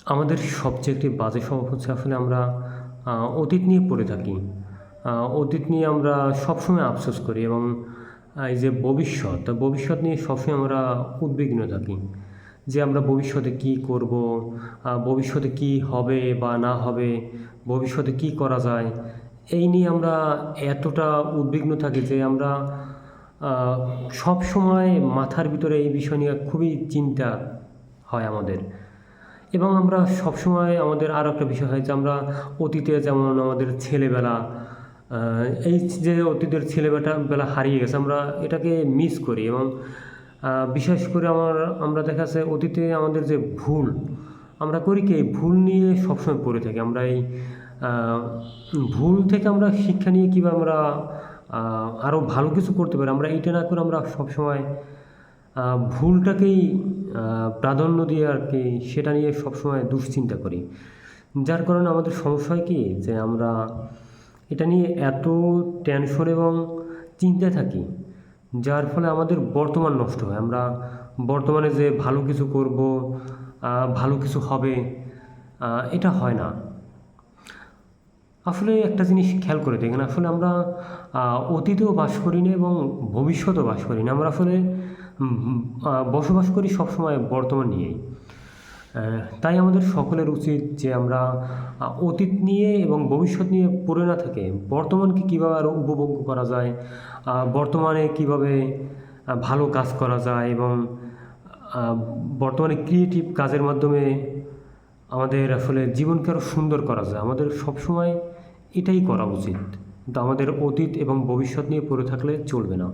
আমাদের সবচেয়ে একটি বাজে স্বভাব হচ্ছে আসলে আমরা অতীত নিয়ে পড়ে থাকি। অতীত নিয়ে আমরা সবসময় আফসোস করি এবং এই যে ভবিষ্যৎ নিয়ে সবসময় আমরা উদ্বিগ্ন থাকি। যে আমরা ভবিষ্যতে কী করব? ভবিষ্যতে কী হবে বা না হবে? ভবিষ্যতে কী করা যায়? এই নিয়ে আমরা এতটা উদ্বিগ্ন থাকি যে আমরা আ সবসময় মাথার ভিতরে এই বিষয় নিয়ে খুবই চিন্তা হয় আমাদের। এবং আমরা সবসময় আমাদের আরও একটা বিষয় হয় যে আমরা অতীতে যেমন আমাদের ছেলেবেলা, আ এই যে অতীতের বেলা হারিয়ে গেছে আমরা এটাকে মিস করি এবং বিশেষ করে আমরা দেখা যাচ্ছে অতীতে আমাদের যে ভুল, আমরা করি কি এই ভুল নিয়ে সবসময় পড়ে থাকি। আমরা এই আ ভুল থেকে আমরা শিক্ষা নিয়ে কীভাবে আমরা আ আরও ভালো কিছু করতে পারি আমরা এইটা না করে আমরা সবসময় আ ভুলটাকেই আ প্রাধান্য দিয়ে আরকি সেটা নিয়ে সবসময় দুশ্চিন্তা করি। যার কারণে আমাদের সমস্যা হয় কি? যে আমরা এটা নিয়ে এত টেনশন এবং চিন্তায় থাকি, যার ফলে আমাদের বর্তমান নষ্ট হয়। আমরা বর্তমানে যে ভালো কিছু করব, ভালো কিছু হবে, এটা হয় না। আসলে একটা জিনিস খেয়াল করে দেখেন, আসলে আমরা আ অতীতেও বাস করি না এবং ভবিষ্যতেও বাস করি না। আমরা আসলে উম উম বসবাস করি সবসময় বর্তমান নিয়েই। তাই আমাদের সকলের উচিত যে আমরা অতীত নিয়ে এবং ভবিষ্যৎ নিয়ে পড়ে না থেকে বর্তমানকে কীভাবে আরও উপভোগ্য করা যায়, বর্তমানে কীভাবে ভালো কাজ করা যায় এবং আ বর্তমানে ক্রিয়েটিভ কাজের মাধ্যমে আমাদের আসলে জীবনকে আরও সুন্দর করা যায়। আমাদের সবসময় এটাই করা উচিত। কিন্তু আমাদের অতীত এবং ভবিষ্যৎ নিয়ে পড়ে থাকলে চলবে না।